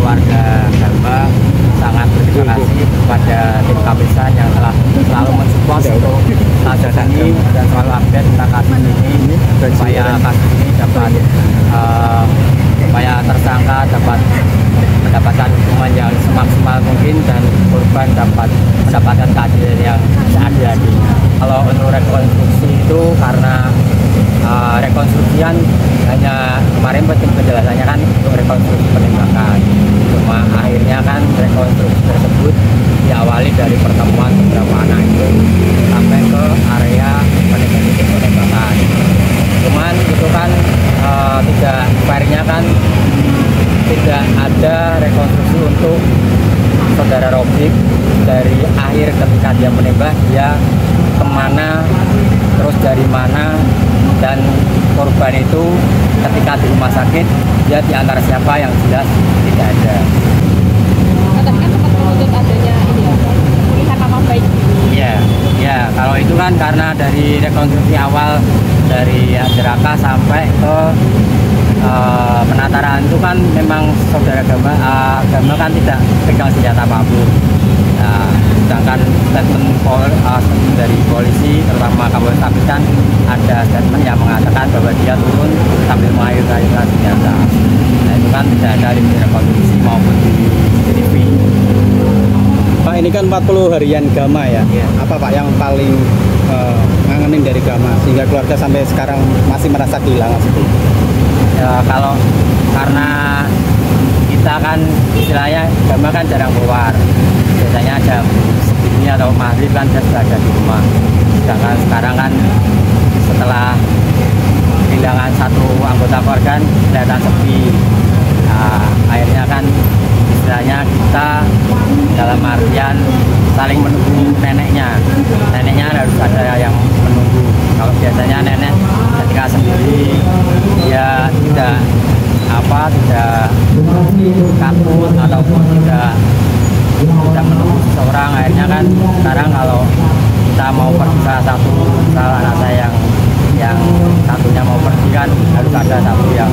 keluarga Gama sangat berterima kasih kepada tim Kapisan yang telah selalu mensupport untuk kasus ini dan selalu update tentang kasus ini supaya kasus ini dapat supaya tersangka dapat mendapatkan hukuman yang semaksimal mungkin dan korban dapat mendapatkan keadilan yang seadil-adilnya. Kalau untuk rekonstruksi itu karena rekonstruksian hanya kemarin penjelasannya kan untuk rekonstruksi penembakan, cuma akhirnya kan rekonstruksi tersebut diawali dari pertemuan beberapa anak itu sampai ke area penembakan. Cuman itu kan tidak fairnya kan tidak ada rekonstruksi untuk saudara Robik dari akhir ketika dia menembak dia kemana, terus dari mana, dan korban itu ketika di rumah sakit dia diantar siapa yang jelas tidak ada. Tadi kan sempat menuntut adanya ini ya, pemulihan nama baik. Iya, kalau itu kan karena dari rekonstruksi awal dari Jeraka sampai ke penataran itu kan memang saudara Gama kan tidak pegang senjata apapun. Nah, sedangkan statement dari polisi terutama Kapolres Kapisan ada statement yang mengatakan bahwa dia turun sambil mengayun-ayunkan senjata. Nah itu kan tidak ada di rekonstruksi maupun di CCTV. Pak, ini kan 40 harian Gama ya. Apa Pak yang paling ngangenin dari Gama sehingga keluarga sampai sekarang masih merasa kehilangan itu? Ya kalau karena kita kan istilahnya Gama kan jarang keluar, biasanya jam segini atau maghrib kan dia sudah ada di rumah. Sedangkan sekarang kan setelah kehilangan satu anggota keluarga kelihatan sepi. Nah, akhirnya kan istilahnya kita dalam artian saling menunggu neneknya harus ada yang menunggu. Kalau biasanya nenek ketika sendiri dia tidak takut ataupun tidak menunggu seseorang. Akhirnya kan sekarang kalau kita mau pergi salah anak saya yang satunya mau pergi kan harus ada satu yang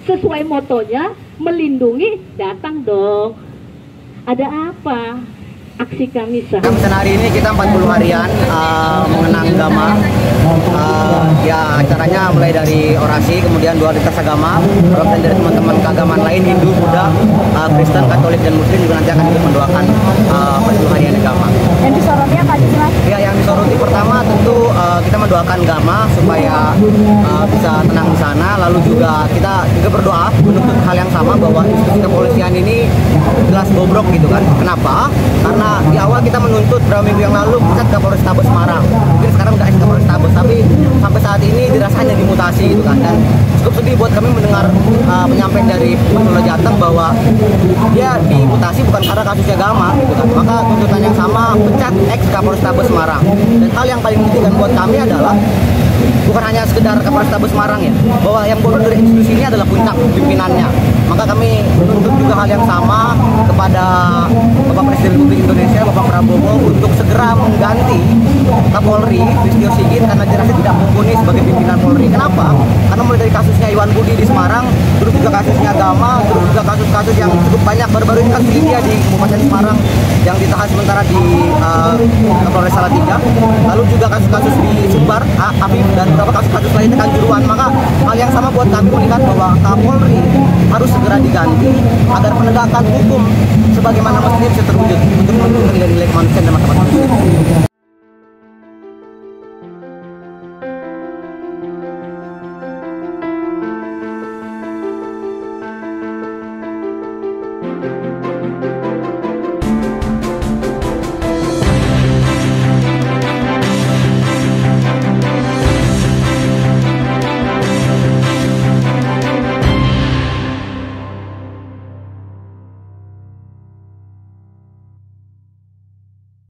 sesuai motonya melindungi, datang dong. Ada apa? Aksi kami hari ini kita 40 harian mengenang Gama. Ya acaranya mulai dari orasi, kemudian 2 lintas agama, perwakilan dari teman-teman keagamaan lain, Hindu, Buddha, Kristen, Katolik, dan Muslim juga nanti akan ikut mendoakan 40 harian Gama. Yang disoroti apa jelas? Ya, yang disoroti pertama tentu kita mendoakan Gama supaya bisa tenang di sana, lalu juga kita berdoa menuntut hal yang sama bahwa institusi kepolisian ini jelas bobrok gitu kan. Kenapa? Karena di awal kita menuntut beberapa minggu yang lalu pecat Kapolrestabes Semarang, mungkin sekarang udah Kapolrestabes, tapi sampai saat ini dirasa hanya dimutasi gitu kan. Dan cukup sedih buat kami mendengar penyampaian dari Polda Jateng bahwa dia dimutasi bukan karena kasusnya Gama gitu kan. Maka tuntutan yang sama, pecat ex Kapolrestabes Semarang. Dan hal yang paling penting buat kami adalah bukan hanya sekedar Kapolrestabes Semarang ya, bahwa yang bobrok dari institusi ini adalah puncak pimpinannya. Maka kami menuntut juga hal yang sama kepada Bapak Presiden Republik Indonesia, Bapak Prabowo, untuk segera mengganti Kapolri Listio Sigit karena dirasa tidak mumpuni sebagai pimpinan Polri. Kenapa? Karena mulai dari kasusnya Iwan Budi di Semarang, terus juga kasusnya Gama, terus juga kasus-kasus yang cukup banyak. Baru-baru ini kasus India di Kabupaten Semarang yang ditahan sementara di Kapolres Salatiga, lalu juga kasus-kasus di Sumbar, Afif, dan beberapa kasus-kasus lainnya Kanjuruhan. Maka hal yang sama buat kami melihat bahwa Kapolri harus segera diganti agar penegakan hukum sebagaimana mestinya bisa terwujud untuk melindungi nilai-nilai kemanusiaan dan martabat manusia.